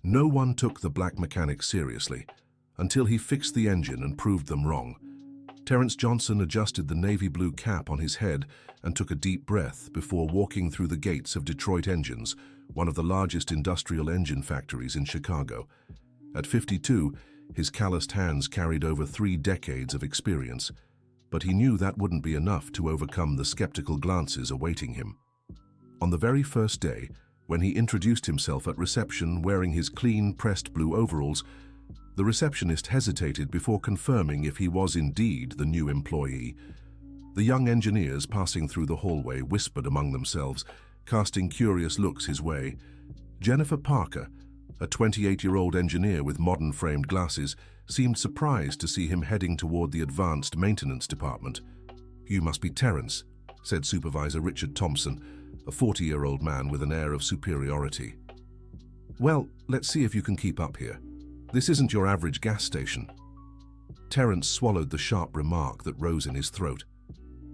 No one took the black mechanic seriously until he fixed the engine and proved them wrong. Terence Johnson adjusted the navy blue cap on his head and took a deep breath before walking through the gates of Detroit Engines, one of the largest industrial engine factories in Chicago. At 52, his calloused hands carried over 3 decades of experience, but he knew that wouldn't be enough to overcome the skeptical glances awaiting him. On the very first day, when he introduced himself at reception wearing his clean, pressed blue overalls, the receptionist hesitated before confirming if he was indeed the new employee. The young engineers passing through the hallway whispered among themselves, casting curious looks his way. Jennifer Parker, a 28-year-old engineer with modern-framed glasses, seemed surprised to see him heading toward the advanced maintenance department. "You must be Terence," said Supervisor Richard Thompson, a 40-year-old man with an air of superiority. "Well, let's see if you can keep up here. This isn't your average gas station." Terence swallowed the sharp remark that rose in his throat.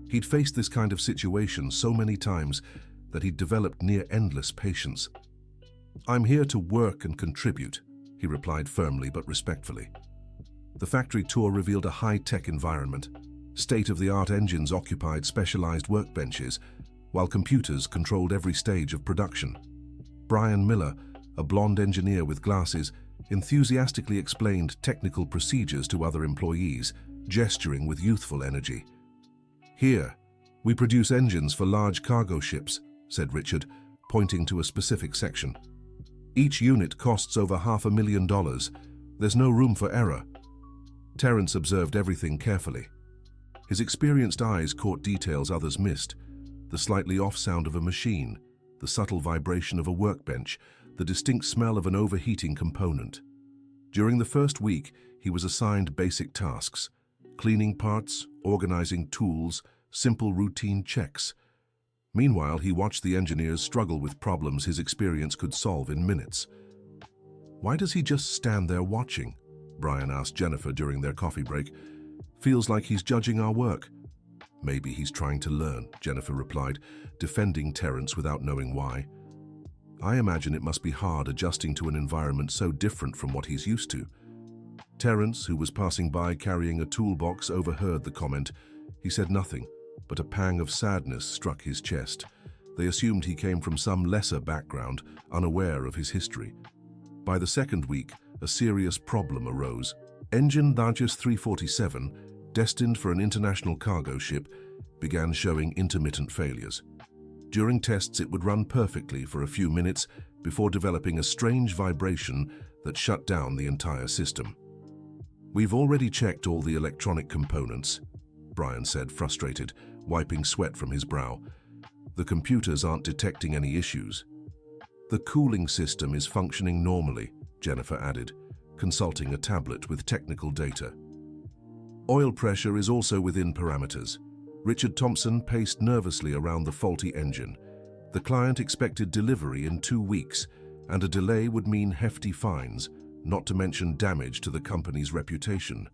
He'd faced this kind of situation so many times that he'd developed near-endless patience. "I'm here to work and contribute," he replied firmly but respectfully. The factory tour revealed a high-tech environment. State-of-the-art engines occupied specialized workbenches, while computers controlled every stage of production. Brian Miller, a blonde engineer with glasses, enthusiastically explained technical procedures to other employees, gesturing with youthful energy. "Here, we produce engines for large cargo ships," said Richard, pointing to a specific section. "Each unit costs over $500,000. There's no room for error." Terence observed everything carefully. His experienced eyes caught details others missed: the slightly off sound of a machine, the subtle vibration of a workbench, the distinct smell of an overheating component. During the first week, he was assigned basic tasks: cleaning parts, organizing tools, simple routine checks. Meanwhile, he watched the engineers struggle with problems his experience could solve in minutes. "Why does he just stand there watching?" Brian asked Jennifer during their coffee break. "Feels like he's judging our work." "Maybe he's trying to learn," Jennifer replied, defending Terence without knowing why. "I imagine it must be hard adjusting to an environment so different from what he's used to." Terence, who was passing by carrying a toolbox, overheard the comment. He said nothing, but a pang of sadness struck his chest. They assumed he came from some lesser background, unaware of his history. By the second week, a serious problem arose. Engine Dodges 347, destined for an international cargo ship, began showing intermittent failures. During tests, it would run perfectly for a few minutes before developing a strange vibration that shut down the entire system. "We've already checked all the electronic components," Brian said, frustrated, wiping sweat from his brow. "The computers aren't detecting any issues." "The cooling system is functioning normally," Jennifer added, consulting a tablet with technical data. "Oil pressure is also within parameters." Richard Thompson paced nervously around the faulty engine. The client expected delivery in 2 weeks, and a delay would mean hefty fines, not to mention damage to the company's reputation.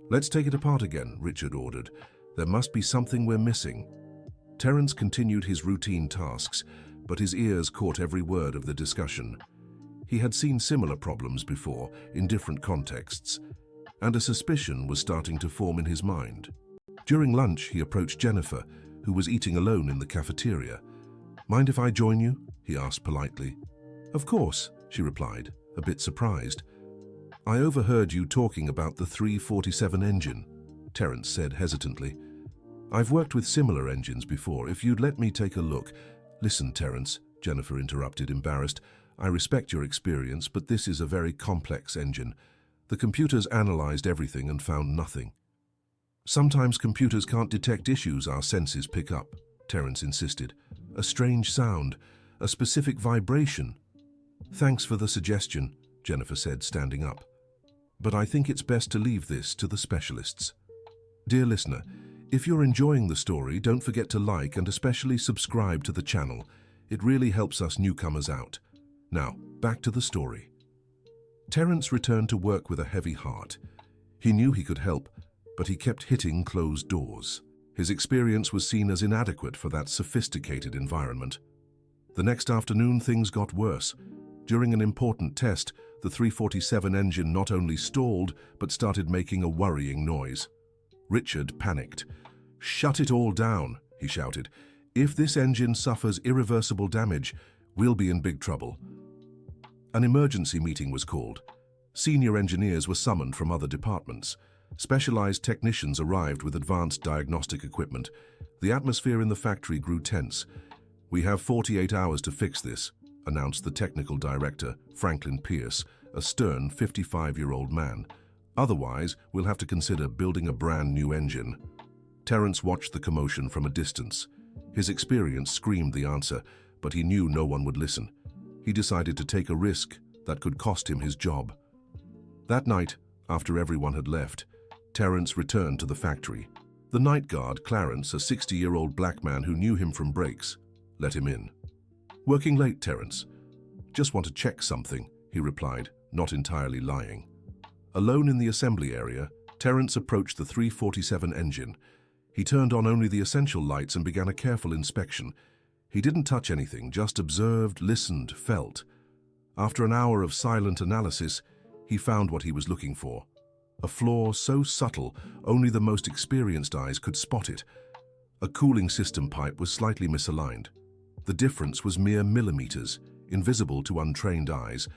"Let's take it apart again," Richard ordered. "There must be something we're missing." Terence continued his routine tasks, but his ears caught every word of the discussion. He had seen similar problems before, in different contexts, and a suspicion was starting to form in his mind. During lunch, he approached Jennifer, who was eating alone in the cafeteria. "Mind if I join you?" he asked politely. "Of course," she replied, a bit surprised. "I overheard you talking about the 347 engine," Terence said hesitantly. "I've worked with similar engines before. If you'd let me take a look—" "Listen, Terence," Jennifer interrupted, embarrassed. "I respect your experience, but this is a very complex engine. The computers analyzed everything and found nothing." "Sometimes computers can't detect issues our senses pick up," Terence insisted. "A strange sound, a specific vibration." "Thanks for the suggestion," Jennifer said, standing up. "But I think it's best to leave this to the specialists." Dear listener, if you're enjoying the story, don't forget to like and especially subscribe to the channel. It really helps us newcomers out. Now, back to the story. Terence returned to work with a heavy heart. He knew he could help, but he kept hitting closed doors. His experience was seen as inadequate for that sophisticated environment. The next afternoon, things got worse. During an important test, the 347 engine not only stalled, but started making a worrying noise. Richard panicked. "Shut it all down," he shouted. "If this engine suffers irreversible damage, we'll be in big trouble." An emergency meeting was called. Senior engineers were summoned from other departments. Specialized technicians arrived with advanced diagnostic equipment. The atmosphere in the factory grew tense. "We have 48 hours to fix this," announced the technical director, Franklin Pierce, a stern 55-year-old man. "Otherwise, we'll have to consider building a brand new engine." Terence watched the commotion from a distance. His experience screamed the answer, but he knew no one would listen. He decided to take a risk that could cost him his job. That night, after everyone had left, Terence returned to the factory. The night guard, Clarence, a 60-year-old black man who knew him from breaks, let him in. "Working late, Terence?" "Just want to check something," he replied, not entirely lying. Alone in the assembly area, Terence approached the 347 engine. He turned on only the essential lights and began a careful inspection. He didn't touch anything, just observed, listened, felt. After an hour of silent analysis, he found what he was looking for. A flaw so subtle, only the most experienced eyes could spot it. A cooling system pipe was slightly misaligned. The difference was mere millimeters, invisible to untrained eyes,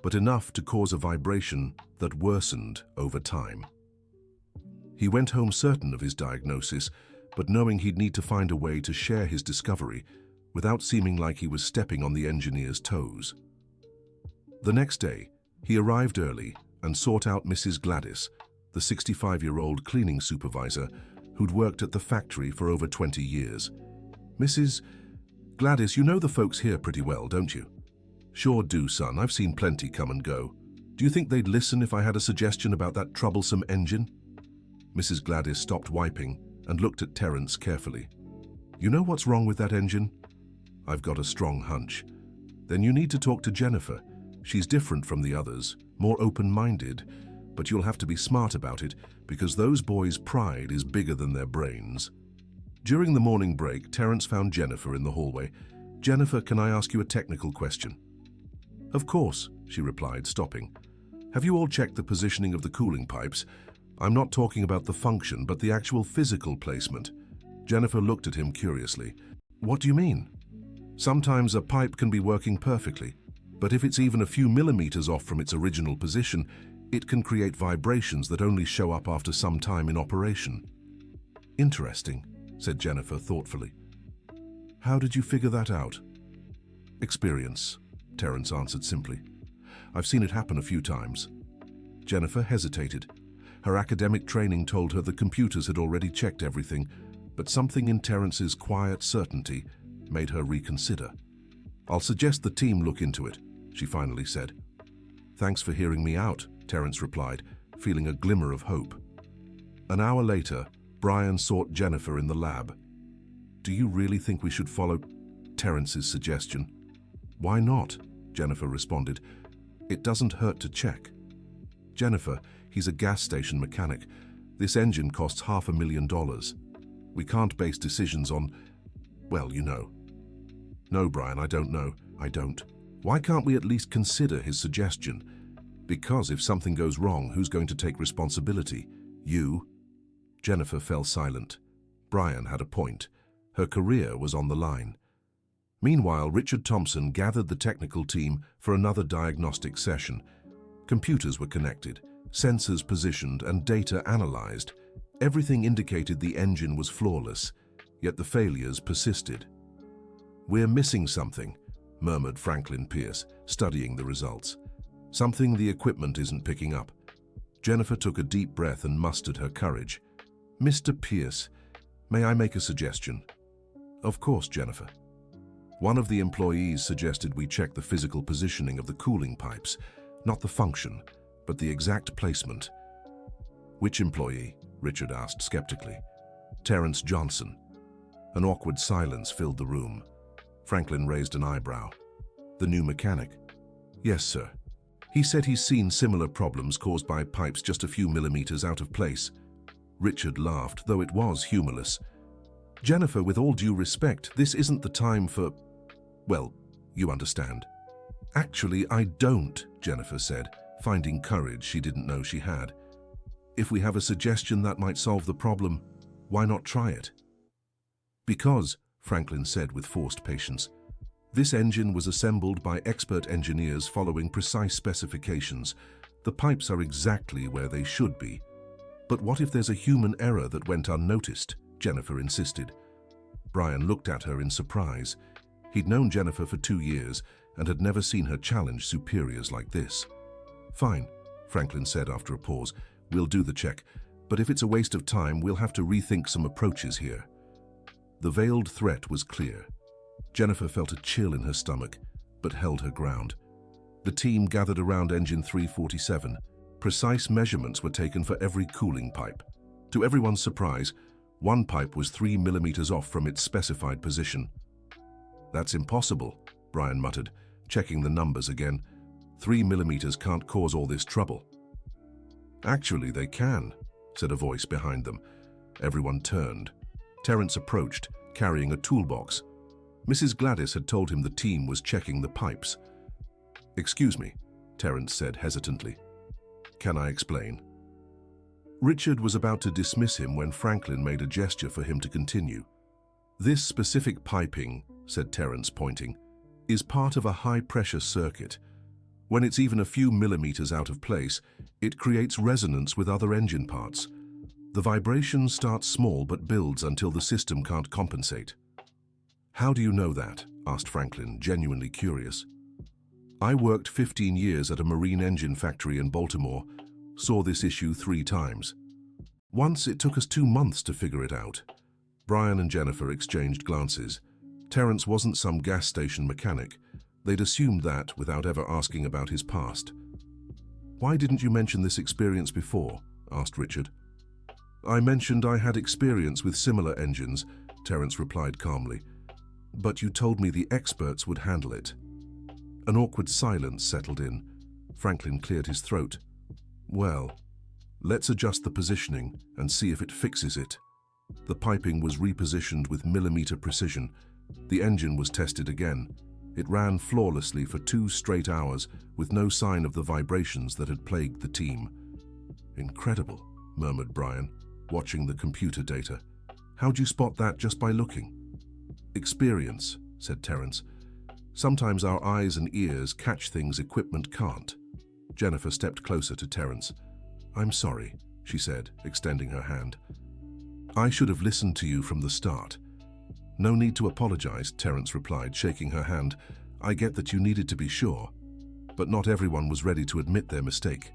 but enough to cause a vibration that worsened over time. He went home certain of his diagnosis, but knowing he'd need to find a way to share his discovery without seeming like he was stepping on the engineer's toes. The next day, he arrived early and sought out Mrs. Gladys, the 65-year-old cleaning supervisor who'd worked at the factory for over 20 years. "Mrs. Gladys, you know the folks here pretty well, don't you?" "Sure do, son. I've seen plenty come and go. Do you think they'd listen if I had a suggestion about that troublesome engine?" Mrs. Gladys stopped wiping and looked at Terence carefully. "You know what's wrong with that engine?" "I've got a strong hunch." "Then you need to talk to Jennifer. She's different from the others, more open-minded, but you'll have to be smart about it because those boys' pride is bigger than their brains." During the morning break, Terence found Jennifer in the hallway. "Jennifer, can I ask you a technical question?" "Of course," she replied, stopping. "Have you all checked the positioning of the cooling pipes? I'm not talking about the function, but the actual physical placement." Jennifer looked at him curiously. "What do you mean?" "Sometimes a pipe can be working perfectly, but if it's even a few millimeters off from its original position, it can create vibrations that only show up after some time in operation." "Interesting," said Jennifer thoughtfully. "How did you figure that out?" "Experience," Terence answered simply. "I've seen it happen a few times." Jennifer hesitated. Her academic training told her the computers had already checked everything, but something in Terence's quiet certainty made her reconsider. "I'll suggest the team look into it," she finally said. "Thanks for hearing me out," Terence replied, feeling a glimmer of hope. An hour later, Brian sought Jennifer in the lab. "Do you really think we should follow Terence's suggestion?" "Why not?" Jennifer responded. "It doesn't hurt to check." "Jennifer, he's a gas station mechanic. This engine costs $500,000. We can't base decisions on, well, you know." "No, Brian, I don't know. I don't. Why can't we at least consider his suggestion? Because if something goes wrong, who's going to take responsibility? You?" Jennifer fell silent. Brian had a point. Her career was on the line. Meanwhile, Richard Thompson gathered the technical team for another diagnostic session. Computers were connected, sensors positioned, and data analyzed. Everything indicated the engine was flawless, yet the failures persisted. "We're missing something," murmured Franklin Pierce, studying the results. "Something the equipment isn't picking up." Jennifer took a deep breath and mustered her courage. "Mr. Pierce, may I make a suggestion?" "Of course, Jennifer." "One of the employees suggested we check the physical positioning of the cooling pipes, not the function, but the exact placement." "Which employee?" Richard asked skeptically. "Terence Johnson." An awkward silence filled the room. Franklin raised an eyebrow. "The new mechanic?" "Yes, sir. He said he's seen similar problems caused by pipes just a few millimeters out of place." Richard laughed, though it was humorless. "Jennifer, with all due respect, this isn't the time for, well, you understand." Actually, I don't, Jennifer said, finding courage she didn't know she had. If we have a suggestion that might solve the problem, why not try it? Because, Franklin said with forced patience, this engine was assembled by expert engineers following precise specifications. The pipes are exactly where they should be. But what if there's a human error that went unnoticed? Jennifer insisted. Brian looked at her in surprise. He'd known Jennifer for 2 years and had never seen her challenge superiors like this. Fine, Franklin said after a pause. We'll do the check, but if it's a waste of time, we'll have to rethink some approaches here. The veiled threat was clear. Jennifer felt a chill in her stomach, but held her ground. The team gathered around engine 347. Precise measurements were taken for every cooling pipe. To everyone's surprise, one pipe was 3 millimeters off from its specified position. That's impossible, Brian muttered, checking the numbers again. 3 millimeters can't cause all this trouble. Actually, they can, said a voice behind them. Everyone turned. Terence approached, carrying a toolbox. Mrs. Gladys had told him the team was checking the pipes. Excuse me, Terence said hesitantly. Can I explain? Richard was about to dismiss him when Franklin made a gesture for him to continue. This specific piping, said Terence, pointing, is part of a high-pressure circuit. When it's even a few millimeters out of place, it creates resonance with other engine parts. The vibration starts small but builds until the system can't compensate. How do you know that? Asked Franklin, genuinely curious. I worked 15 years at a marine engine factory in Baltimore, saw this issue 3 times. Once it took us 2 months to figure it out. Brian and Jennifer exchanged glances. Terence wasn't some gas station mechanic. They'd assumed that without ever asking about his past. Why didn't you mention this experience before? Asked Richard. I mentioned I had experience with similar engines, Terence replied calmly. But you told me the experts would handle it. An awkward silence settled in. Franklin cleared his throat. Well, let's adjust the positioning and see if it fixes it. The piping was repositioned with millimeter precision. The engine was tested again. It ran flawlessly for 2 straight hours with no sign of the vibrations that had plagued the team. Incredible, murmured Brian, watching the computer data. How'd you spot that just by looking? Experience, said Terence. Sometimes our eyes and ears catch things equipment can't. Jennifer stepped closer to Terence. I'm sorry, she said, extending her hand. I should have listened to you from the start. No need to apologize, Terence replied, shaking her hand. I get that you needed to be sure. But not everyone was ready to admit their mistake.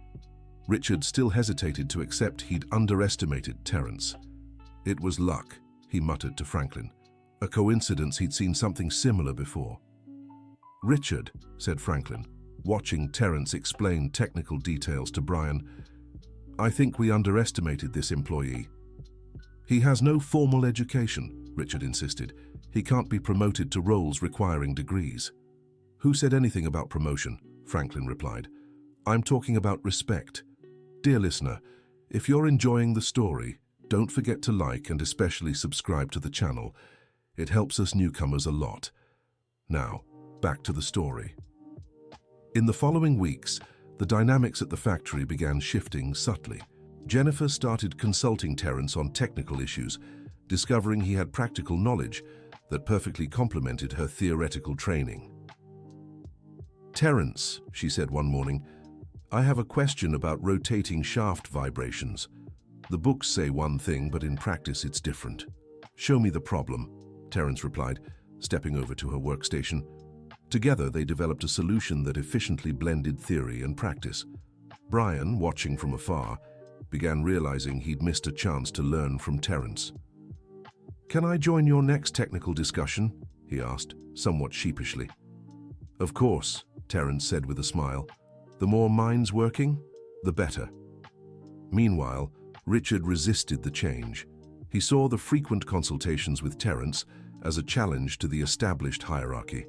Richard still hesitated to accept he'd underestimated Terence. It was luck, he muttered to Franklin. A coincidence he'd seen something similar before. Richard, said Franklin, watching Terence explain technical details to Brian, I think we underestimated this employee. He has no formal education, Richard insisted. He can't be promoted to roles requiring degrees. Who said anything about promotion? Franklin replied. I'm talking about respect. Dear listener, if you're enjoying the story, don't forget to like and especially subscribe to the channel. It helps us newcomers a lot. Now, back to the story. In the following weeks, the dynamics at the factory began shifting subtly. Jennifer started consulting Terence on technical issues, discovering he had practical knowledge that perfectly complemented her theoretical training. Terence, she said one morning, I have a question about rotating shaft vibrations. The books say one thing, but in practice it's different. Show me the problem, Terence replied, stepping over to her workstation. Together they developed a solution that efficiently blended theory and practice. Brian, watching from afar, began realizing he'd missed a chance to learn from Terence. Can I join your next technical discussion? He asked, somewhat sheepishly. Of course, Terence said with a smile. The more minds working, the better. Meanwhile, Richard resisted the change. He saw the frequent consultations with Terence as a challenge to the established hierarchy.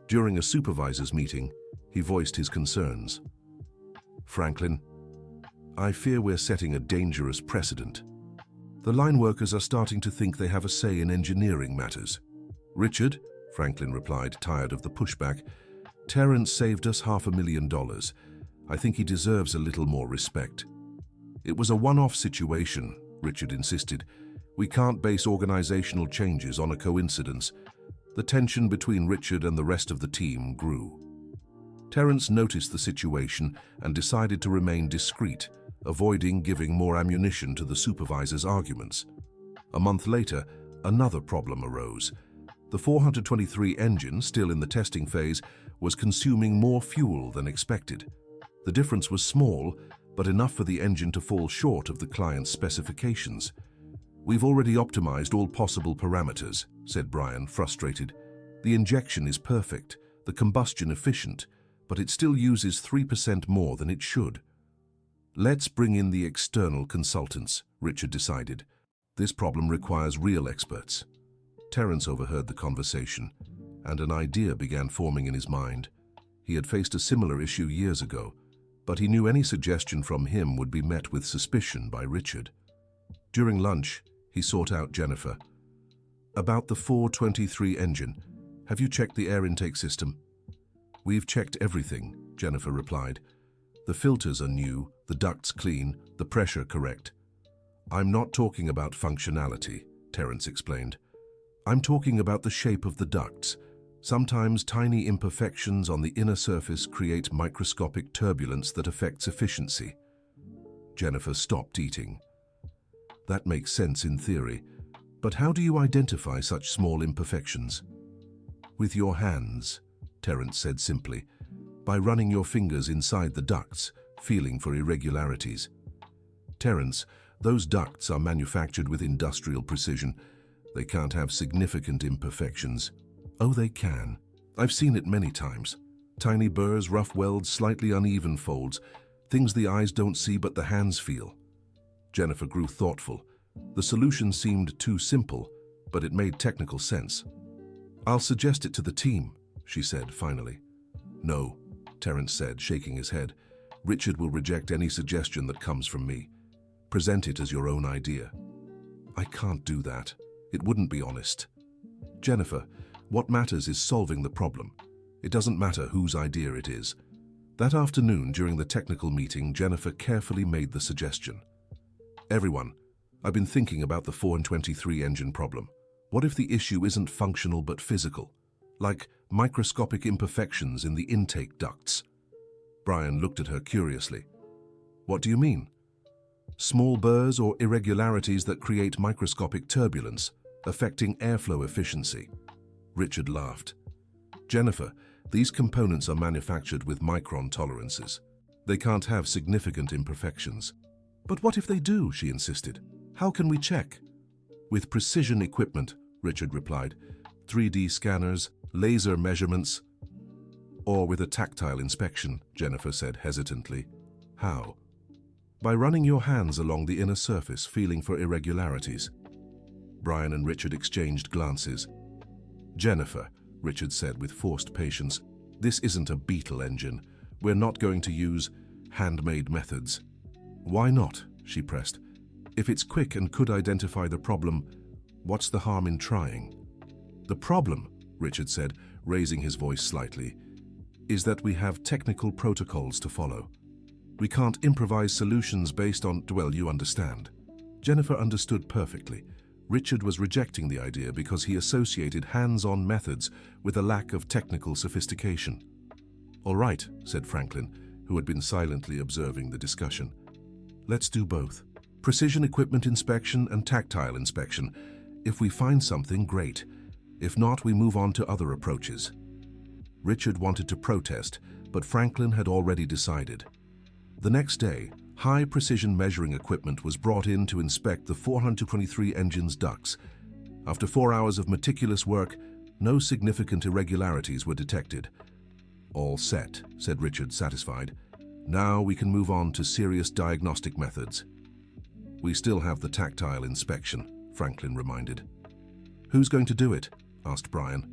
During a supervisor's meeting, he voiced his concerns. Franklin, I fear we're setting a dangerous precedent. The line workers are starting to think they have a say in engineering matters. Richard, Franklin replied, tired of the pushback, Terence saved us $500,000. I think he deserves a little more respect. It was a one-off situation, Richard insisted. We can't base organizational changes on a coincidence. The tension between Richard and the rest of the team grew. Terence noticed the situation and decided to remain discreet, avoiding giving more ammunition to the supervisor's arguments. A month later, another problem arose. The 423 engine, still in the testing phase, was consuming more fuel than expected. The difference was small, but enough for the engine to fall short of the client's specifications. "We've already optimized all possible parameters," said Brian, frustrated. "The injection is perfect, the combustion efficient, but it still uses 3% more than it should." "Let's bring in the external consultants," Richard decided. "This problem requires real experts." Terence overheard the conversation, and an idea began forming in his mind. He had faced a similar issue years ago, but he knew any suggestion from him would be met with suspicion by Richard. During lunch, he sought out Jennifer. "About the 423 engine, have you checked the air intake system?" "We've checked everything," Jennifer replied. "The filters are new, the ducts clean, the pressure correct." "I'm not talking about functionality," Terence explained. "I'm talking about the shape of the ducts. Sometimes tiny imperfections on the inner surface create microscopic turbulence that affects efficiency." Jennifer stopped eating. "That makes sense in theory, but how do you identify such small imperfections?" "With your hands," Terence said simply, "by running your fingers inside the ducts, feeling for irregularities." "Terence, those ducts are manufactured with industrial precision. They can't have significant imperfections." "Oh, they can. I've seen it many times. Tiny burrs, rough welds, slightly uneven folds, things the eyes don't see but the hands feel." Jennifer grew thoughtful. The solution seemed too simple, but it made technical sense. "I'll suggest it to the team," she said finally. "No," Terence said, shaking his head. "Richard will reject any suggestion that comes from me. Present it as your own idea." "I can't do that. It wouldn't be honest." "Jennifer, what matters is solving the problem. It doesn't matter whose idea it is." That afternoon, during the technical meeting, Jennifer carefully made the suggestion. "Everyone, I've been thinking about the 423 engine problem. What if the issue isn't functional but physical? Like microscopic imperfections in the intake ducts?" Brian looked at her curiously. "What do you mean?" "Small burrs or irregularities that create microscopic turbulence, affecting airflow efficiency." Richard laughed. "Jennifer, these components are manufactured with micron tolerances. They can't have significant imperfections." "But what if they do?" she insisted. "How can we check?" "With precision equipment," Richard replied. "3D scanners, laser measurements." "Or with a tactile inspection," Jennifer said hesitantly. "How?" "By running your hands along the inner surface, feeling for irregularities." Brian and Richard exchanged glances. "Jennifer," Richard said with forced patience, "this isn't a Beetle engine. We're not going to use handmade methods." "Why not?" she pressed. "If it's quick and could identify the problem, what's the harm in trying?" "The problem," Richard said, raising his voice slightly, "is that we have technical protocols to follow. We can't improvise solutions based on, well, you understand." Jennifer understood perfectly. Richard was rejecting the idea because he associated hands-on methods with a lack of technical sophistication. "All right," said Franklin, who had been silently observing the discussion. "Let's do both. Precision equipment inspection and tactile inspection. If we find something, great. If not, we move on to other approaches." Richard wanted to protest, but Franklin had already decided. The next day, high-precision measuring equipment was brought in to inspect the 423 engine's ducts. After 4 hours of meticulous work, no significant irregularities were detected. "All set," said Richard, satisfied. "Now we can move on to serious diagnostic methods." "We still have the tactile inspection," Franklin reminded. "Who's going to do it?" asked Brian.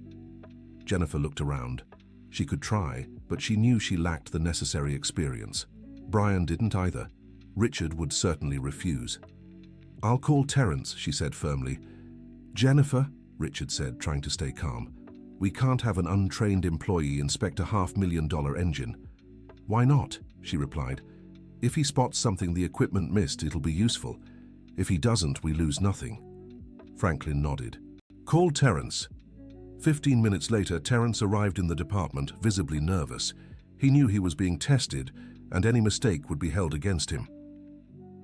Jennifer looked around. She could try, but she knew she lacked the necessary experience. Brian didn't either. Richard would certainly refuse. "I'll call Terence," she said firmly. "Jennifer," Richard said, trying to stay calm, We can't have an untrained employee inspect a $500,000 engine. Why not? She replied. If he spots something the equipment missed, it'll be useful. If he doesn't, we lose nothing. Franklin nodded. Call Terence. 15 minutes later, Terence arrived in the department, visibly nervous. He knew he was being tested, and any mistake would be held against him.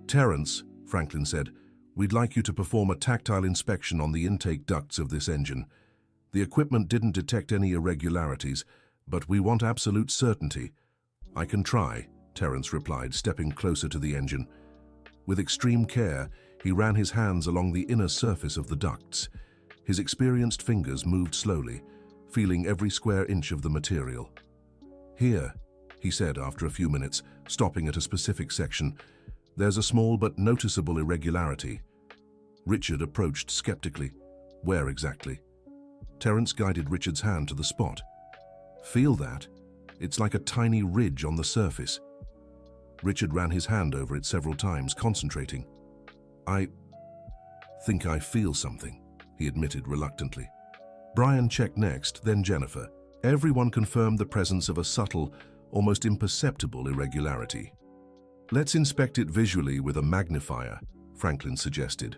Terence, Franklin said, we'd like you to perform a tactile inspection on the intake ducts of this engine. The equipment didn't detect any irregularities, but we want absolute certainty. I can try, Terence replied, stepping closer to the engine. With extreme care, he ran his hands along the inner surface of the ducts. His experienced fingers moved slowly, feeling every square inch of the material. Here, he said after a few minutes, stopping at a specific section, there's a small but noticeable irregularity. Richard approached skeptically. Where exactly? Terence guided Richard's hand to the spot. Feel that? It's like a tiny ridge on the surface. Richard ran his hand over it several times, concentrating. I think I feel something, he admitted reluctantly. Brian checked next, then Jennifer. Everyone confirmed the presence of a subtle, almost imperceptible irregularity. Let's inspect it visually with a magnifier, Franklin suggested.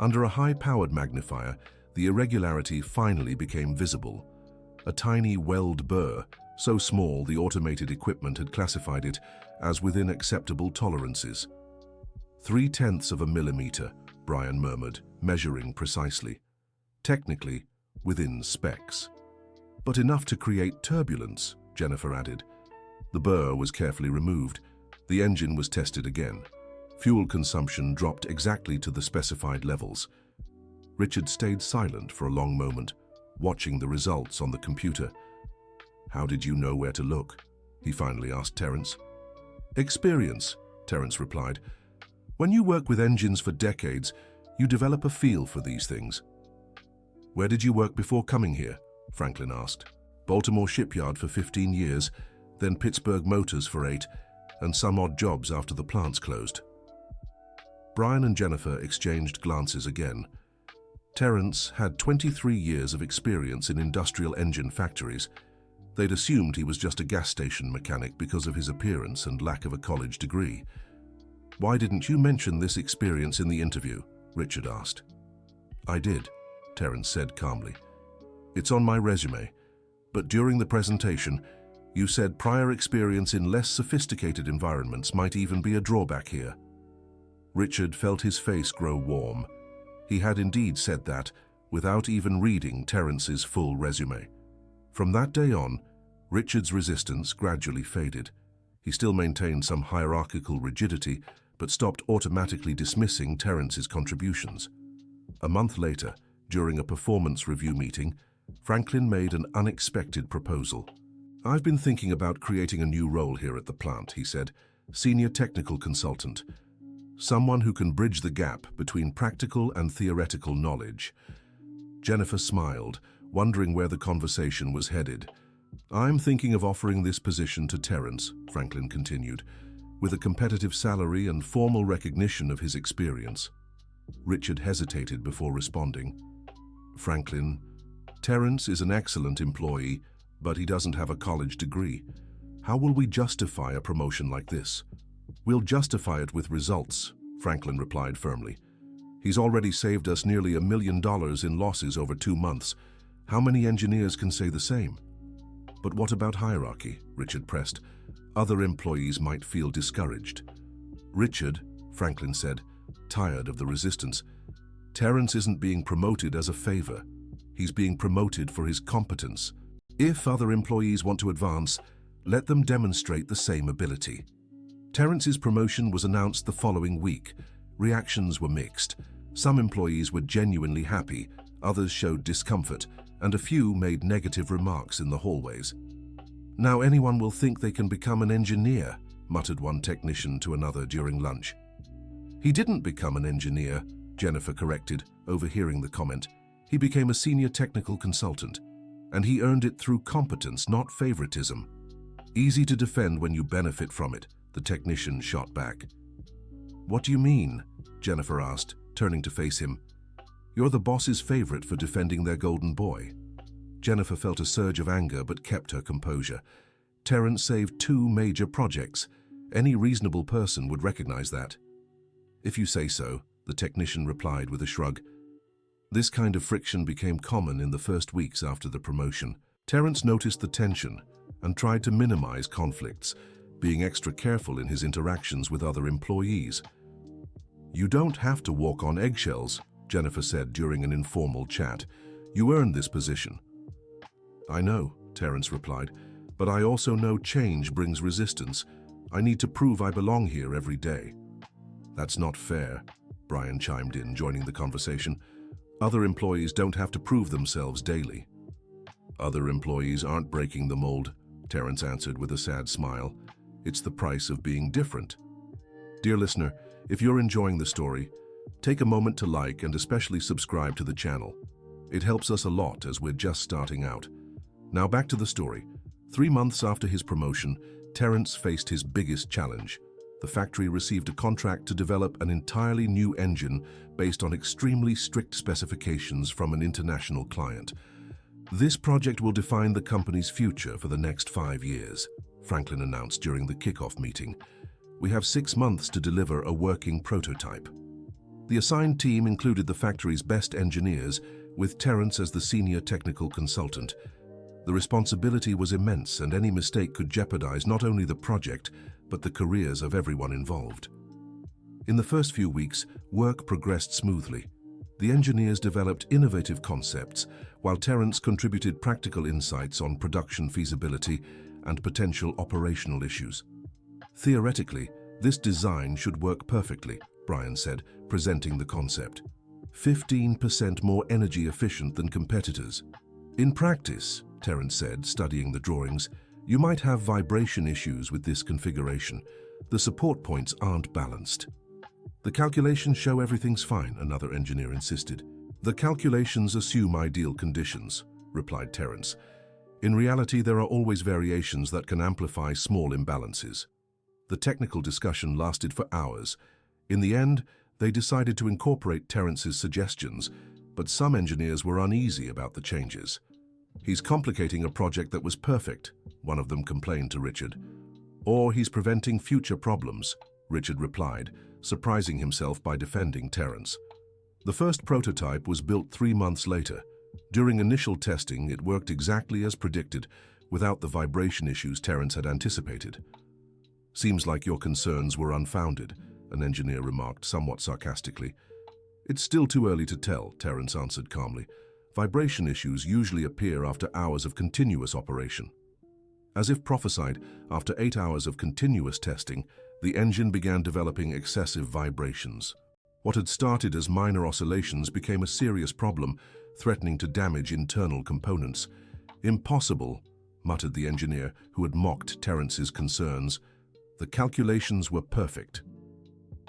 Under a high-powered magnifier, the irregularity finally became visible. A tiny weld burr, so small the automated equipment had classified it as within acceptable tolerances. 0.3 of a millimeter, Brian murmured, measuring precisely. Technically, within specs. But enough to create turbulence, Jennifer added. The burr was carefully removed. The engine was tested again. Fuel consumption dropped exactly to the specified levels. Richard stayed silent for a long moment, watching the results on the computer. How did you know where to look? He finally asked Terence. Experience, Terence replied. When you work with engines for decades, you develop a feel for these things. Where did you work before coming here? Franklin asked. Baltimore Shipyard for 15 years, then Pittsburgh Motors for 8, and some odd jobs after the plants closed. Brian and Jennifer exchanged glances again. Terence had 23 years of experience in industrial engine factories. They'd assumed he was just a gas station mechanic because of his appearance and lack of a college degree. Why didn't you mention this experience in the interview? Richard asked. I did, Terence said calmly. It's on my resume, but during the presentation, you said prior experience in less sophisticated environments might even be a drawback here. Richard felt his face grow warm. He had indeed said that, without even reading Terence's full resume. From that day on, Richard's resistance gradually faded. He still maintained some hierarchical rigidity, but stopped automatically dismissing Terence's contributions. A month later, during a performance review meeting, Franklin made an unexpected proposal. I've been thinking about creating a new role here at the plant, he said, senior technical consultant. Someone who can bridge the gap between practical and theoretical knowledge. Jennifer smiled, wondering where the conversation was headed. I'm thinking of offering this position to Terence, Franklin continued, with a competitive salary and formal recognition of his experience. Richard hesitated before responding. Franklin, Terence is an excellent employee, but he doesn't have a college degree. How will we justify a promotion like this? We'll justify it with results, Franklin replied firmly. He's already saved us nearly $1 million in losses over 2 months. How many engineers can say the same? But what about hierarchy? Richard pressed. Other employees might feel discouraged. Richard, Franklin said, tired of the resistance. Terence isn't being promoted as a favor. He's being promoted for his competence. If other employees want to advance, let them demonstrate the same ability. Terence's promotion was announced the following week. Reactions were mixed. Some employees were genuinely happy, others showed discomfort, and a few made negative remarks in the hallways. Now anyone will think they can become an engineer, muttered one technician to another during lunch. He didn't become an engineer, Jennifer corrected, overhearing the comment. He became a senior technical consultant, and he earned it through competence, not favoritism. Easy to defend when you benefit from it, the technician shot back. What do you mean? Jennifer asked, turning to face him. You're the boss's favorite for defending their golden boy. Jennifer felt a surge of anger but kept her composure. Terence saved 2 major projects. Any reasonable person would recognize that. "If you say so," the technician replied with a shrug. This kind of friction became common in the first weeks after the promotion. Terence noticed the tension and tried to minimize conflicts, being extra careful in his interactions with other employees. "You don't have to walk on eggshells," Jennifer said during an informal chat. "You earned this position." "I know," Terence replied, "but I also know change brings resistance. I need to prove I belong here every day." "That's not fair," Brian chimed in, joining the conversation. "Other employees don't have to prove themselves daily." "Other employees aren't breaking the mold," Terence answered with a sad smile. "It's the price of being different." Dear listener, if you're enjoying the story, take a moment to like and especially subscribe to the channel. It helps us a lot as we're just starting out. Now back to the story. 3 months after his promotion, Terence faced his biggest challenge. The factory received a contract to develop an entirely new engine based on extremely strict specifications from an international client. "This project will define the company's future for the next 5 years," Franklin announced during the kickoff meeting. "We have 6 months to deliver a working prototype." The assigned team included the factory's best engineers, with Terence as the senior technical consultant. The responsibility was immense, and any mistake could jeopardize not only the project, but the careers of everyone involved. In the first few weeks, work progressed smoothly. The engineers developed innovative concepts, while Terence contributed practical insights on production feasibility and potential operational issues. "Theoretically, this design should work perfectly," Brian said, presenting the concept. 15% more energy efficient than competitors. "In practice," Terence said, studying the drawings, "you might have vibration issues with this configuration. The support points aren't balanced." "The calculations show everything's fine," another engineer insisted. "The calculations assume ideal conditions," replied Terence. "In reality, there are always variations that can amplify small imbalances." The technical discussion lasted for hours. In the end, they decided to incorporate Terence's suggestions, but some engineers were uneasy about the changes. "He's complicating a project that was perfect," one of them complained to Richard. "Or he's preventing future problems," Richard replied, surprising himself by defending Terence. The first prototype was built 3 months later. During initial testing, it worked exactly as predicted, without the vibration issues Terence had anticipated. "Seems like your concerns were unfounded," an engineer remarked somewhat sarcastically. "It's still too early to tell," Terence answered calmly. "Vibration issues usually appear after hours of continuous operation." As if prophesied, after 8 hours of continuous testing, the engine began developing excessive vibrations. What had started as minor oscillations became a serious problem, threatening to damage internal components. "Impossible," muttered the engineer, who had mocked Terence's concerns. "The calculations were perfect."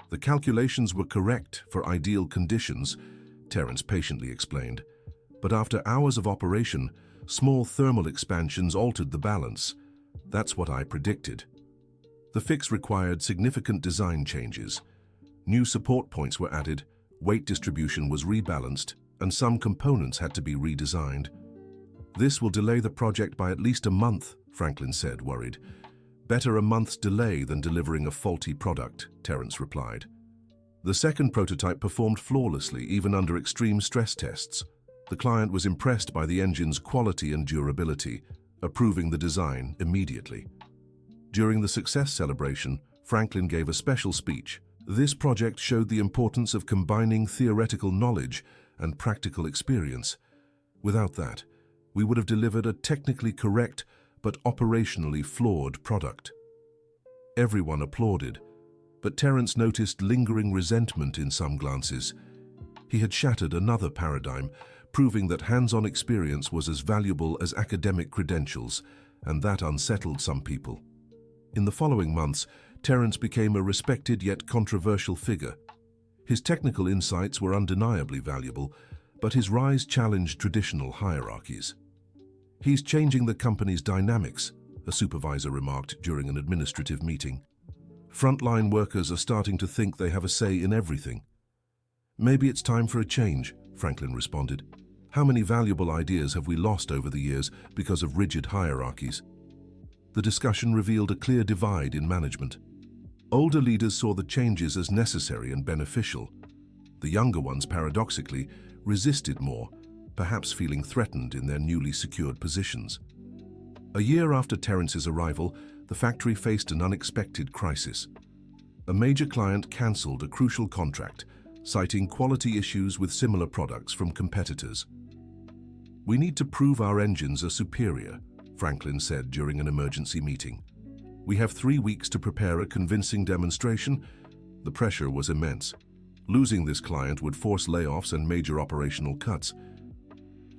"The calculations were correct for ideal conditions," Terence patiently explained. "But after hours of operation, small thermal expansions altered the balance. That's what I predicted." The fix required significant design changes. New support points were added, weight distribution was rebalanced, and some components had to be redesigned. "This will delay the project by at least a month," Franklin said, worried. "Better a month's delay than delivering a faulty product," Terence replied. The second prototype performed flawlessly, even under extreme stress tests. The client was impressed by the engine's quality and durability, approving the design immediately. During the success celebration, Franklin gave a special speech. "This project showed the importance of combining theoretical knowledge and practical experience. Without that, we would have delivered a technically correct but operationally flawed product." Everyone applauded, but Terence noticed lingering resentment in some glances. He had shattered another paradigm, proving that hands-on experience was as valuable as academic credentials, and that unsettled some people. In the following months, Terence became a respected yet controversial figure. His technical insights were undeniably valuable, but his rise challenged traditional hierarchies. "He's changing the company's dynamics," a supervisor remarked during an administrative meeting. "Frontline workers are starting to think they have a say in everything." "Maybe it's time for a change," Franklin responded. How many valuable ideas have we lost over the years because of rigid hierarchies? The discussion revealed a clear divide in management. Older leaders saw the changes as necessary and beneficial. The younger ones, paradoxically, resisted more, perhaps feeling threatened in their newly secured positions. A year after Terence's arrival, the factory faced an unexpected crisis. A major client cancelled a crucial contract, citing quality issues with similar products from competitors. "We need to prove our engines are superior," Franklin said during an emergency meeting. "We have 3 weeks to prepare a convincing demonstration." The pressure was immense. Losing this client would force layoffs and major operational cuts.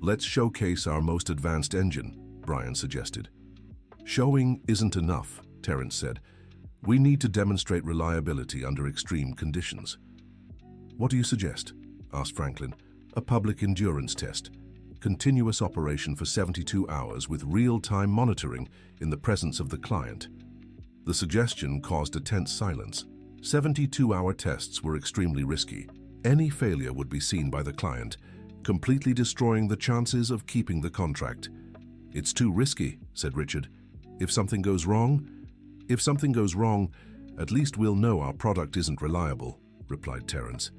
"Let's showcase our most advanced engine," Brian suggested. "Showing isn't enough," Terence said. "We need to demonstrate reliability under extreme conditions." "What do you suggest?" asked Franklin. "A public endurance test. Continuous operation for 72 hours with real-time monitoring in the presence of the client." The suggestion caused a tense silence. 72-hour tests were extremely risky. Any failure would be seen by the client, completely destroying the chances of keeping the contract. "It's too risky," said Richard. If something goes wrong, at least we'll know our product isn't reliable," replied Terence.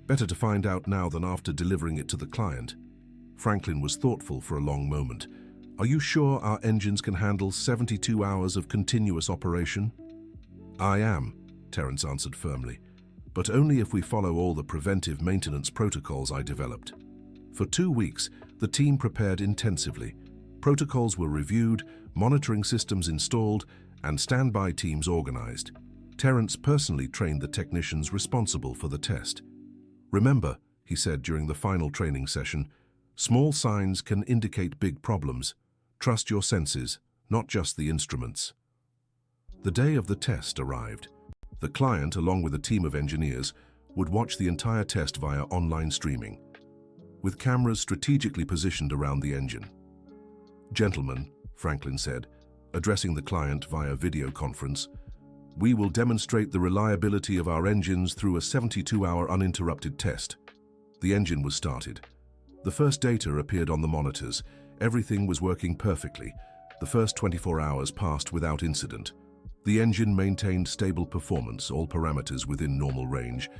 "Better to find out now than after delivering it to the client." Franklin was thoughtful for a long moment. "Are you sure our engines can handle 72 hours of continuous operation?" "I am," Terence answered firmly, "but only if we follow all the preventive maintenance protocols I developed." For 2 weeks, the team prepared intensively. Protocols were reviewed, monitoring systems installed, and standby teams organized. Terence personally trained the technicians responsible for the test. "Remember," he said during the final training session, "small signs can indicate big problems. Trust your senses, not just the instruments." The day of the test arrived. The client, along with a team of engineers, would watch the entire test via online streaming, with cameras strategically positioned around the engine. "Gentlemen," Franklin said, addressing the client via video conference, "we will demonstrate the reliability of our engines through a 72-hour uninterrupted test." The engine was started. The first data appeared on the monitors. Everything was working perfectly. The first 24 hours passed without incident. The engine maintained stable performance, all parameters within normal range.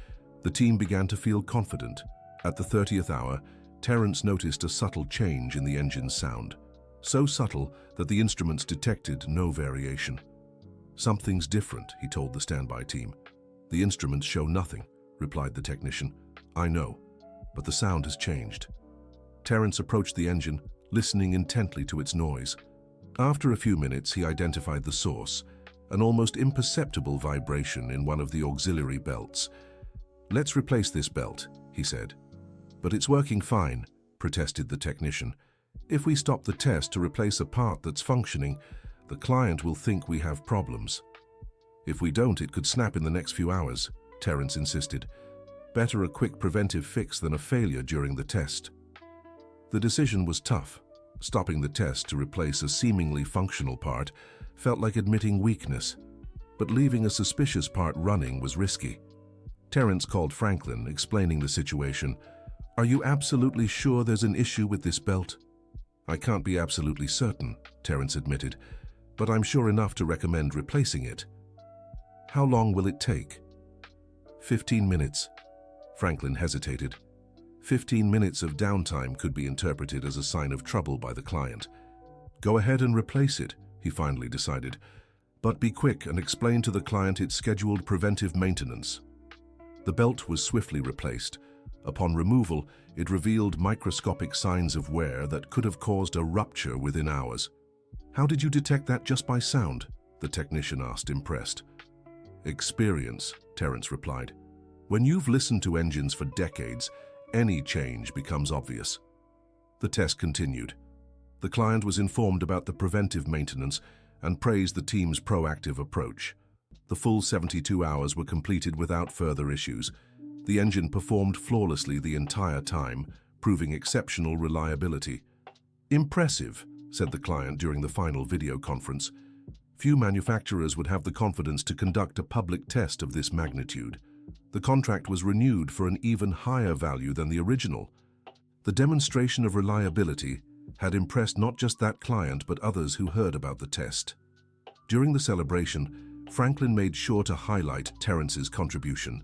The team began to feel confident. At the 30th hour, Terence noticed a subtle change in the engine's sound. So subtle that the instruments detected no variation. "Something's different," he told the standby team. "The instruments show nothing," replied the technician. "I know, but the sound has changed." Terence approached the engine, listening intently to its noise. After a few minutes, he identified the source, an almost imperceptible vibration in one of the auxiliary belts. "Let's replace this belt," he said. "But it's working fine," protested the technician. "If we stop the test to replace a part that's functioning, the client will think we have problems." "If we don't, it could snap in the next few hours," Terence insisted. "Better a quick preventive fix than a failure during the test." The decision was tough. Stopping the test to replace a seemingly functional part felt like admitting weakness, but leaving a suspicious part running was risky. Terence called Franklin, explaining the situation. "Are you absolutely sure there's an issue with this belt?" "I can't be absolutely certain," Terence admitted, "but I'm sure enough to recommend replacing it." "How long will it take?" 15 minutes. Franklin hesitated. 15 minutes of downtime could be interpreted as a sign of trouble by the client. "Go ahead and replace it," he finally decided, "but be quick and explain to the client its scheduled preventive maintenance." The belt was swiftly replaced. Upon removal, it revealed microscopic signs of wear that could have caused a rupture within hours. "How did you detect that just by sound?" the technician asked, impressed. "Experience," Terence replied. "When you've listened to engines for decades, any change becomes obvious." The test continued. The client was informed about the preventive maintenance and praised the team's proactive approach. The full 72 hours were completed without further issues. The engine performed flawlessly the entire time, proving exceptional reliability. "Impressive," said the client during the final video conference. "Few manufacturers would have the confidence to conduct a public test of this magnitude." The contract was renewed for an even higher value than the original. The demonstration of reliability had impressed not just that client but others who heard about the test. During the celebration, Franklin made sure to highlight Terrence's contribution.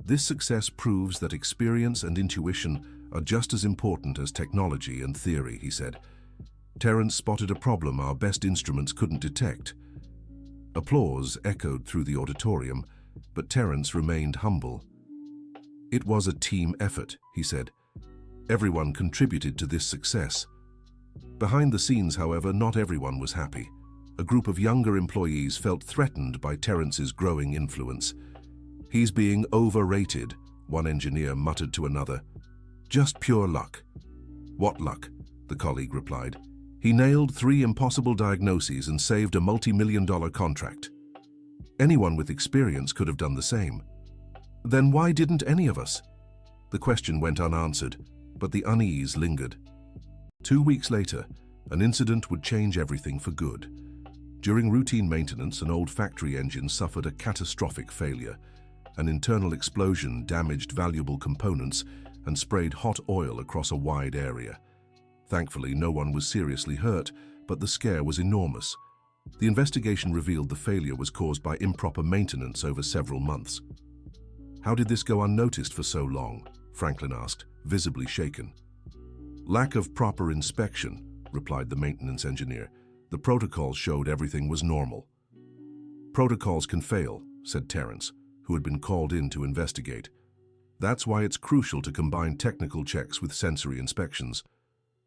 This success proves that experience and intuition are just as important as technology and theory, he said. Terrence spotted a problem our best instruments couldn't detect. Applause echoed through the auditorium, but Terrence remained humble. It was a team effort, he said. Everyone contributed to this success. Behind the scenes, however, not everyone was happy. A group of younger employees felt threatened by Terrence's growing influence. "He's being overrated," one engineer muttered to another. "Just pure luck." "What luck?" the colleague replied. "He nailed 3 impossible diagnoses and saved a multi-million-dollar contract. Anyone with experience could have done the same." "Then why didn't any of us?" The question went unanswered, but the unease lingered. 2 weeks later, an incident would change everything for good. During routine maintenance, an old factory engine suffered a catastrophic failure. An internal explosion damaged valuable components and sprayed hot oil across a wide area. Thankfully, no one was seriously hurt, but the scare was enormous. The investigation revealed the failure was caused by improper maintenance over several months. "How did this go unnoticed for so long?" Franklin asked, visibly shaken. "Lack of proper inspection," replied the maintenance engineer. "The protocol showed everything was normal." "Protocols can fail," said Terrence, who had been called in to investigate. "That's why it's crucial to combine technical checks with sensory inspections."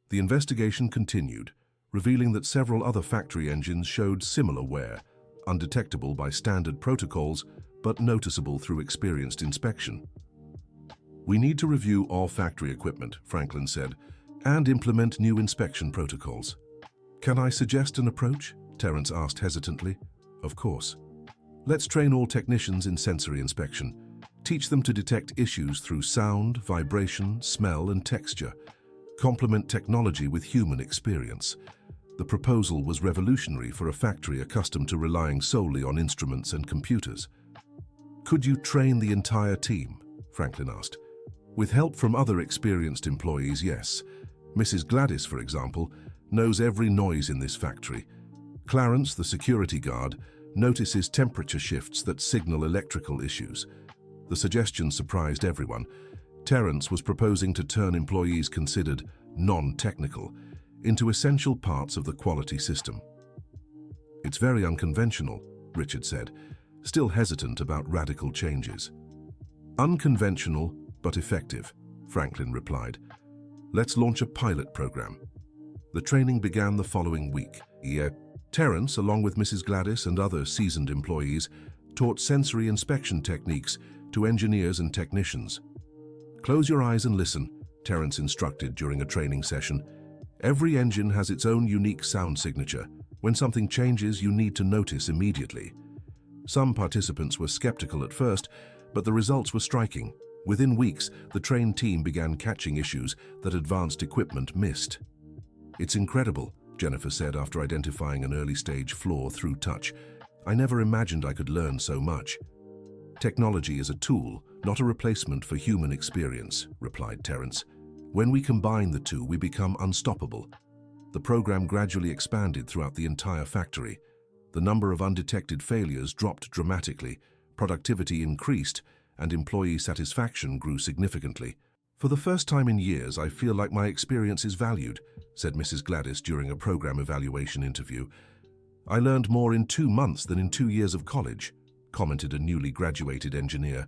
The investigation continued, revealing that several other factory engines showed similar wear, undetectable by standard protocols, but noticeable through experienced inspection. "We need to review all factory equipment," Franklin said, "and implement new inspection protocols." "Can I suggest an approach?" Terrence asked hesitantly. "Of course. Let's train all technicians in sensory inspection. Teach them to detect issues through sound, vibration, smell, and texture. Complement technology with human experience." The proposal was revolutionary for a factory accustomed to relying solely on instruments and computers. "Could you train the entire team?" Franklin asked. "With help from other experienced employees, yes. Mrs. Gladys, for example, knows every noise in this factory. Clarence, the security guard, notices temperature shifts that signal electrical issues." The suggestion surprised everyone. Terrence was proposing to turn employees considered non-technical into essential parts of the quality system. "It's very unconventional," Richard said, still hesitant about radical changes. "Unconventional, but effective," Franklin replied. "Let's launch a pilot program." The training began the following week. Terrence, along with Mrs. Gladys and other seasoned employees, taught sensory inspection techniques to engineers and technicians. "Close your eyes and listen," Terrence instructed during a training session. "Every engine has its own unique sound signature. When something changes, you need to notice immediately." Some participants were skeptical at first, but the results were striking. Within weeks, the trained team began catching issues that advanced equipment missed. "It's incredible," Jennifer said after identifying an early-stage flaw through touch. "I never imagined I could learn so much." "Technology is a tool, not a replacement for human experience," replied Terrence. "When we combine the two, we become unstoppable." The program gradually expanded throughout the entire factory. The number of undetected failures dropped dramatically, productivity increased, and employee satisfaction grew significantly. "For the first time in years, I feel like my experience is valued," said Mrs. Gladys during a program evaluation interview. "I learned more in 2 months than in 2 years of college," commented a newly graduated engineer.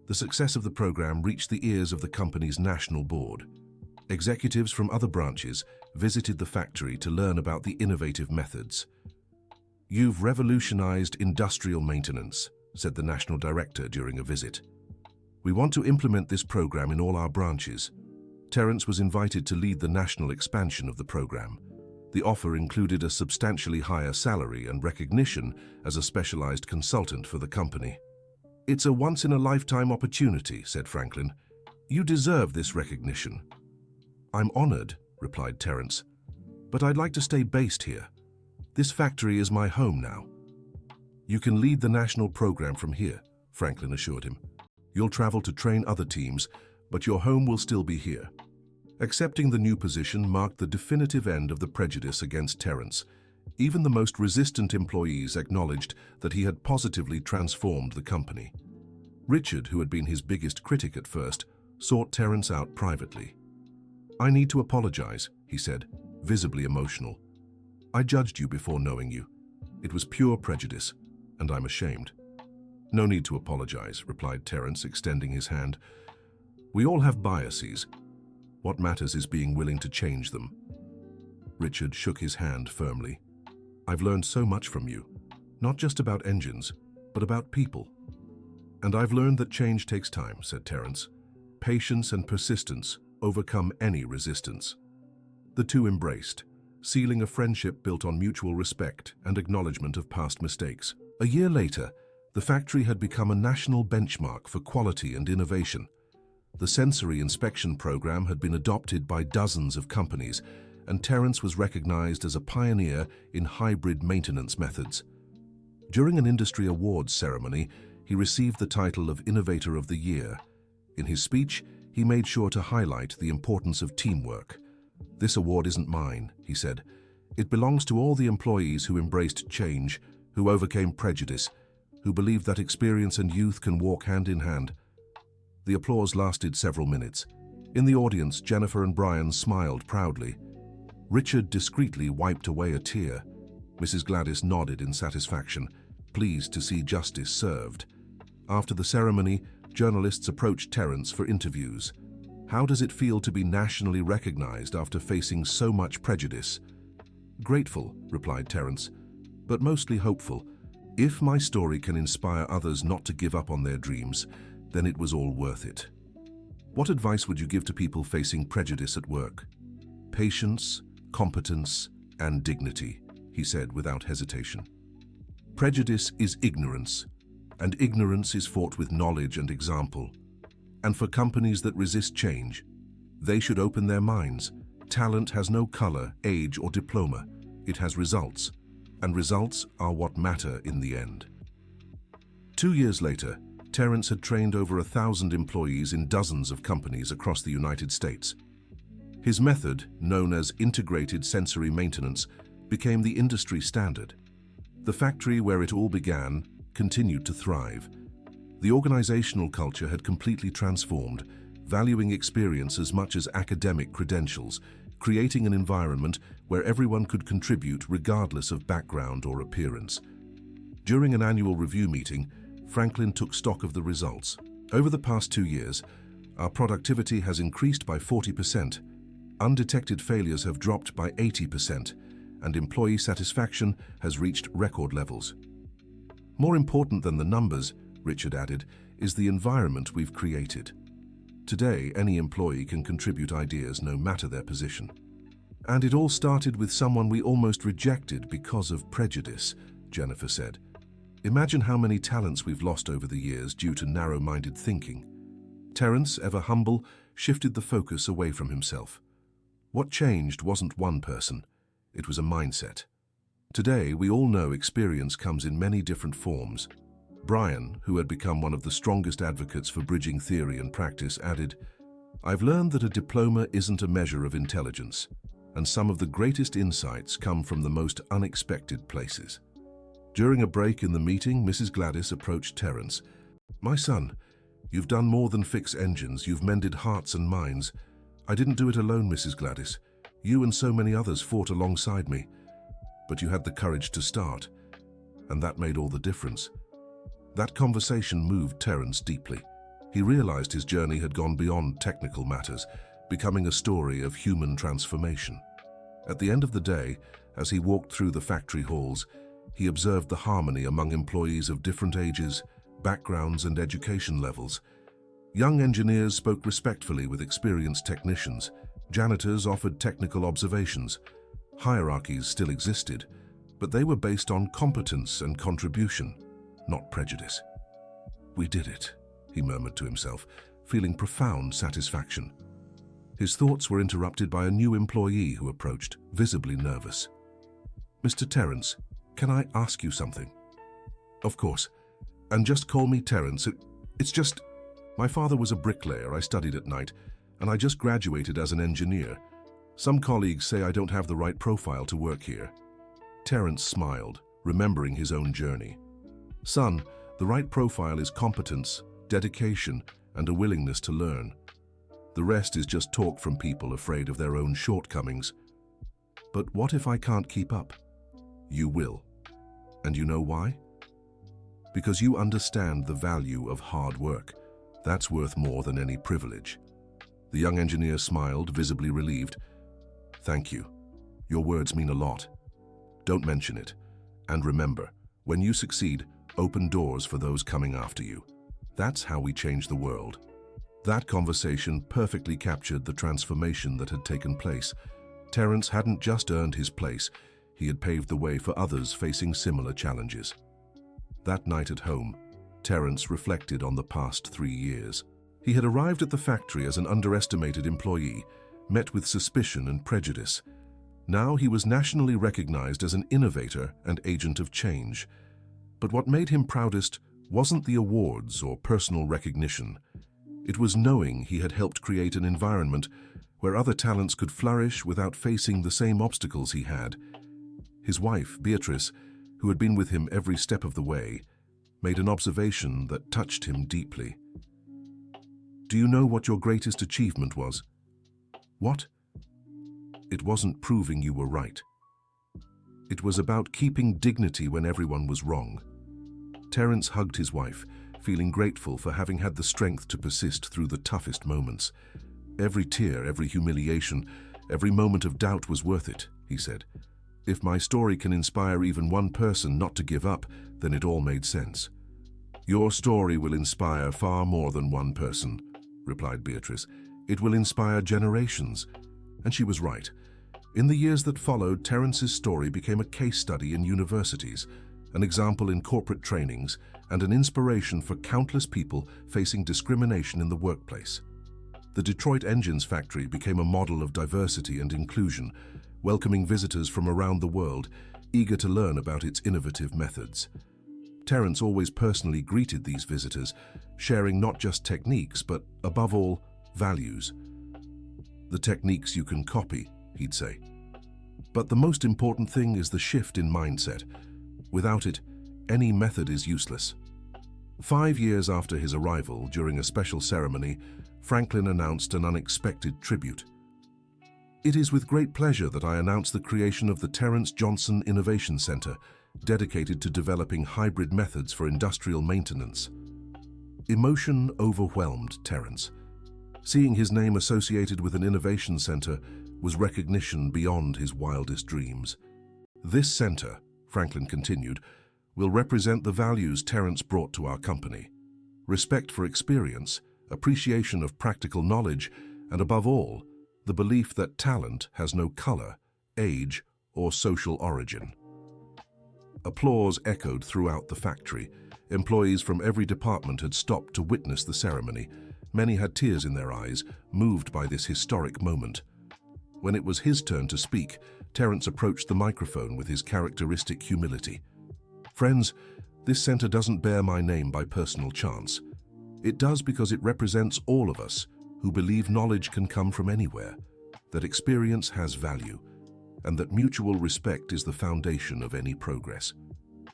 The success of the program reached the ears of the company's national board. Executives from other branches visited the factory to learn about the innovative methods. "You've revolutionized industrial maintenance," said the national director during a visit. "We want to implement this program in all our branches." Terrence was invited to lead the national expansion of the program. The offer included a substantially higher salary and recognition as a specialized consultant for the company. "It's a once-in-a-lifetime opportunity," said Franklin. "You deserve this recognition." "I'm honored," replied Terrence, "but I'd like to stay based here. This factory is my home now." "You can lead the national program from here," Franklin assured him. "You'll travel to train other teams, but your home will still be here." Accepting the new position marked the definitive end of the prejudice against Terence. Even the most resistant employees acknowledged that he had positively transformed the company. Richard, who had been his biggest critic at first, sought Terence out privately. "I need to apologize," he said, visibly emotional. "I judged you before knowing you. It was pure prejudice, and I'm ashamed." "No need to apologize," replied Terence, extending his hand. "We all have biases. What matters is being willing to change them." Richard shook his hand firmly. "I've learned so much from you, not just about engines, but about people." "And I've learned that change takes time," said Terence. "Patience and persistence overcome any resistance." The two embraced, sealing a friendship built on mutual respect and acknowledgement of past mistakes. A year later, the factory had become a national benchmark for quality and innovation. The sensory inspection program had been adopted by dozens of companies, and Terence was recognized as a pioneer in hybrid maintenance methods. During an industry awards ceremony, he received the title of Innovator of the Year. In his speech, he made sure to highlight the importance of teamwork. "This award isn't mine," he said. "It belongs to all the employees who embraced change, who overcame prejudice, who believed that experience and youth can walk hand in hand." The applause lasted several minutes. In the audience, Jennifer and Brian smiled proudly. Richard discreetly wiped away a tear. Mrs. Gladys nodded in satisfaction, pleased to see justice served. After the ceremony, journalists approached Terence for interviews. "How does it feel to be nationally recognized after facing so much prejudice?" "Grateful," replied Terence, "but mostly hopeful. If my story can inspire others not to give up on their dreams, then it was all worth it." "What advice would you give to people facing prejudice at work?" "Patience, competence, and dignity," he said without hesitation. "Prejudice is ignorance, and ignorance is fought with knowledge and example. And for companies that resist change, they should open their minds. Talent has no color, age, or diploma. It has results, and results are what matter in the end." 2 years later, Terence had trained over 1,000 employees in dozens of companies across the United States. His method, known as integrated sensory maintenance, became the industry standard. The factory where it all began continued to thrive. The organizational culture had completely transformed, valuing experience as much as academic credentials, creating an environment where everyone could contribute regardless of background or appearance. During an annual review meeting, Franklin took stock of the results. "Over the past 2 years, our productivity has increased by 40%, undetected failures have dropped by 80%, and employee satisfaction has reached record levels." "More important than the numbers," Richard added, "is the environment we've created. Today, any employee can contribute ideas no matter their position. And it all started with someone we almost rejected because of prejudice," Jennifer said. "Imagine how many talents we've lost over the years due to narrow-minded thinking." Terence, ever humble, shifted the focus away from himself. What changed wasn't one person, it was a mindset. Today, we all know experience comes in many different forms. Brian, who had become one of the strongest advocates for bridging theory and practice, added, "I've learned that a diploma isn't a measure of intelligence, and some of the greatest insights come from the most unexpected places." During a break in the meeting, Mrs. Gladys approached Terence. "My son, you've done more than fix engines, you've mended hearts and minds. I didn't do it alone, Mrs. Gladys. You and so many others fought alongside me. But you had the courage to start, and that made all the difference." That conversation moved Terence deeply. He realized his journey had gone beyond technical matters, becoming a story of human transformation. At the end of the day, as he walked through the factory halls, he observed the harmony among employees of different ages, backgrounds, and education levels. Young engineers spoke respectfully with experienced technicians. Janitors offered technical observations. Hierarchies still existed, but they were based on competence and contribution, not prejudice. "We did it," he murmured to himself, feeling profound satisfaction. His thoughts were interrupted by a new employee who approached, visibly nervous. "Mr. Terence, can I ask you something?" "Of course. And just call me Terence. It's just, my father was a bricklayer. I studied at night. and I just graduated as an engineer. Some colleagues say I don't have the right profile to work here." Terence smiled, remembering his own journey. "Son, the right profile is competence, dedication, and a willingness to learn. The rest is just talk from people afraid of their own shortcomings. But what if I can't keep up?" "You will. And you know why? Because you understand the value of hard work. That's worth more than any privilege." The young engineer smiled, visibly relieved. "Thank you. Your words mean a lot. Don't mention it. And remember, when you succeed, open doors for those coming after you. That's how we change the world." That conversation perfectly captured the transformation that had taken place. Terence hadn't just earned his place, he had paved the way for others facing similar challenges. That night at home, Terence reflected on the past 3 years. He had arrived at the factory as an underestimated employee, met with suspicion and prejudice. Now he was nationally recognized as an innovator and agent of change. But what made him proudest wasn't the awards or personal recognition. It was knowing he had helped create an environment where other talents could flourish without facing the same obstacles he had. His wife, Beatrice, who had been with him every step of the way, made an observation that touched him deeply. "Do you know what your greatest achievement was?" "What?" "It wasn't proving you were right. It was about keeping dignity when everyone was wrong." Terence hugged his wife, feeling grateful for having had the strength to persist through the toughest moments. "Every tear, every humiliation, every moment of doubt was worth it," he said. "If my story can inspire even one person not to give up, then it all made sense." "Your story will inspire far more than one person," replied Beatrice. "It will inspire generations." And she was right. In the years that followed, Terence's story became a case study in universities, an example in corporate trainings, and an inspiration for countless people facing discrimination in the workplace. The Detroit Engines factory became a model of diversity and inclusion, welcoming visitors from around the world, eager to learn about its innovative methods. Terence always personally greeted these visitors, sharing not just techniques, but, above all, values. "The techniques you can copy," he'd say. "But the most important thing is the shift in mindset. Without it, any method is useless." 5 years after his arrival, during a special ceremony, Franklin announced an unexpected tribute. "It is with great pleasure that I announce the creation of the Terence Johnson Innovation Center, dedicated to developing hybrid methods for industrial maintenance." Emotion overwhelmed Terence. Seeing his name associated with an innovation center was recognition beyond his wildest dreams. "This center," Franklin continued, "will represent the values Terence brought to our company. Respect for experience, appreciation of practical knowledge, and above all, the belief that talent has no color, age, or social origin." Applause echoed throughout the factory. Employees from every department had stopped to witness the ceremony. Many had tears in their eyes, moved by this historic moment. When it was his turn to speak, Terence approached the microphone with his characteristic humility. "Friends, this center doesn't bear my name by personal chance. It does because it represents all of us who believe knowledge can come from anywhere, that experience has value, and that mutual respect is the foundation of any progress."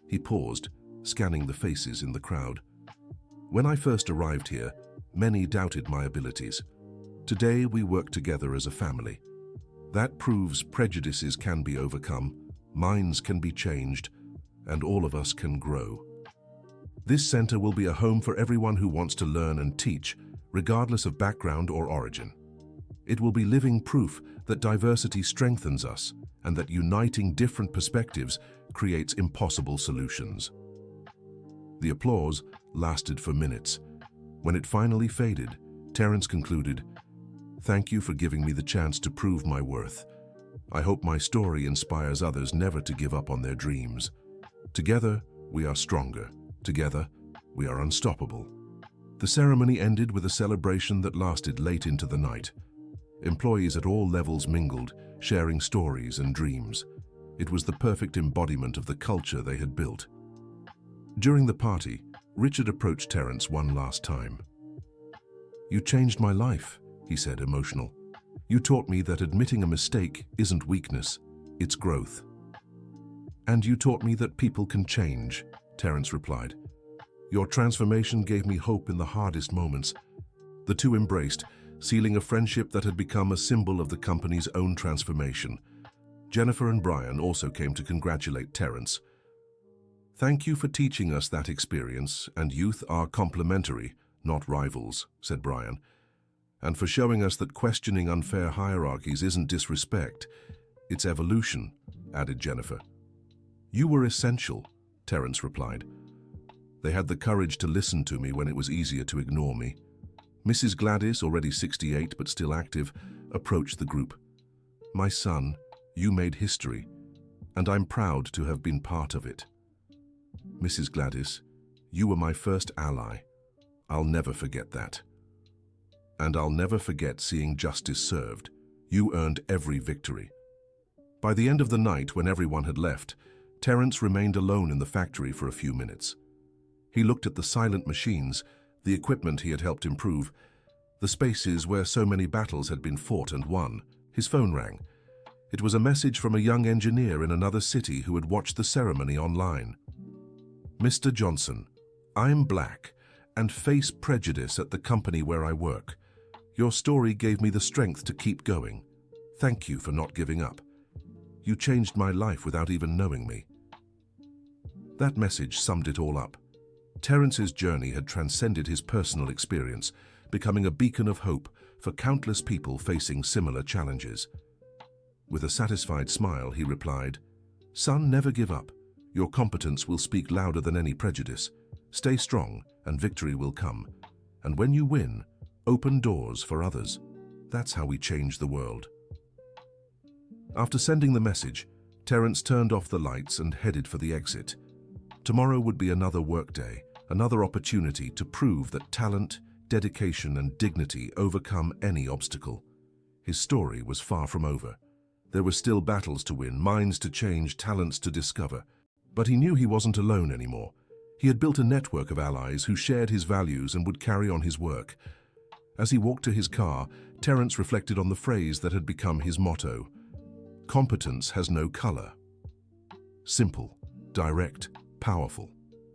He paused, scanning the faces in the crowd. "When I first arrived here, many doubted my abilities. Today we work together as a family. That proves prejudices can be overcome, minds can be changed, and all of us can grow. This center will be a home for everyone who wants to learn and teach, regardless of background or origin. It will be living proof that diversity strengthens us and that uniting different perspectives creates impossible solutions." The applause lasted for minutes. When it finally faded, Terence concluded, "Thank you for giving me the chance to prove my worth. I hope my story inspires others never to give up on their dreams. Together, we are stronger. Together, we are unstoppable." The ceremony ended with a celebration that lasted late into the night. Employees at all levels mingled, sharing stories and dreams. It was the perfect embodiment of the culture they had built. During the party, Richard approached Terence one last time. "You changed my life," he said, emotional. You taught me that admitting a mistake isn't weakness, it's growth. And you taught me that people can change, Terence replied. Your transformation gave me hope in the hardest moments. The two embraced, sealing a friendship that had become a symbol of the company's own transformation. Jennifer and Brian also came to congratulate Terence. Thank you for teaching us that experience, and youth are complementary, not rivals, said Brian. And for showing us that questioning unfair hierarchies isn't disrespect, it's evolution, added Jennifer. You were essential, Terence replied. They had the courage to listen to me when it was easier to ignore me. Mrs. Gladys, already 68 but still active, approached the group. My son, you made history, and I'm proud to have been part of it. Mrs. Gladys, you were my first ally. I'll never forget that. And I'll never forget seeing justice served. You earned every victory. By the end of the night, when everyone had left, Terence remained alone in the factory for a few minutes. He looked at the silent machines, the equipment he had helped improve, the spaces where so many battles had been fought and won. His phone rang. It was a message from a young engineer in another city who had watched the ceremony online. Mr. Johnson, I'm black and face prejudice at the company where I work. Your story gave me the strength to keep going. Thank you for not giving up. You changed my life without even knowing me. That message summed it all up. Terence's journey had transcended his personal experience, becoming a beacon of hope for countless people facing similar challenges. With a satisfied smile, he replied, Son, never give up. Your competence will speak louder than any prejudice. Stay strong, and victory will come. And when you win, open doors for others. That's how we change the world. After sending the message, Terence turned off the lights and headed for the exit. Tomorrow would be another workday, another opportunity to prove that talent, dedication, and dignity overcome any obstacle. His story was far from over. There were still battles to win, minds to change, talents to discover. But he knew he wasn't alone anymore. He had built a network of allies who shared his values and would carry on his work. As he walked to his car, Terence reflected on the phrase that had become his motto. Competence has no color. Simple, direct, powerful.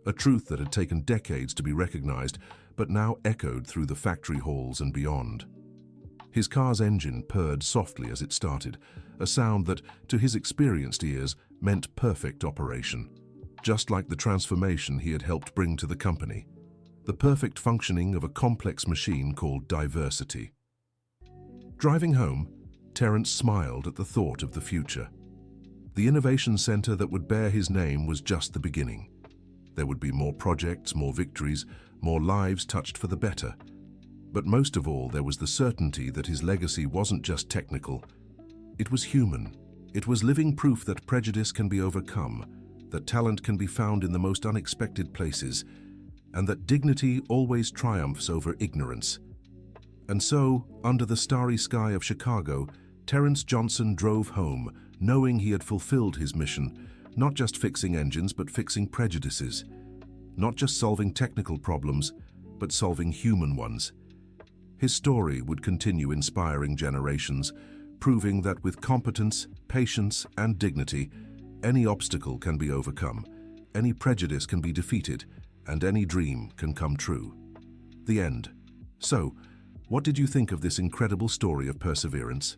A truth that had taken decades to be recognized, but now echoed through the factory halls and beyond. His car's engine purred softly as it started, a sound that, to his experienced ears, meant perfect operation. Just like the transformation he had helped bring to the company. The perfect functioning of a complex machine called diversity. Driving home, Terence smiled at the thought of the future. The innovation center that would bear his name was just the beginning. There would be more projects, more victories, more lives touched for the better. But most of all, there was the certainty that his legacy wasn't just technical. It was human. It was living proof that prejudice can be overcome, that talent can be found in the most unexpected places, and that dignity always triumphs over ignorance. And so, under the starry sky of Chicago, Terence Johnson drove home, knowing he had fulfilled his mission, not just fixing engines, but fixing prejudices. Not just solving technical problems, but solving human ones. His story would continue inspiring generations, proving that with competence, patience, and dignity, any obstacle can be overcome, any prejudice can be defeated, and any dream can come true. The end. So, what did you think of this incredible story of perseverance?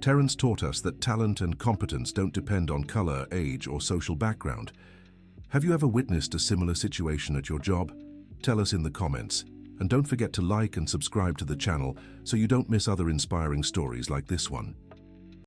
Terence taught us that talent and competence don't depend on color, age, or social background. Have you ever witnessed a similar situation at your job? Tell us in the comments. And don't forget to like and subscribe to the channel so you don't miss other inspiring stories like this one.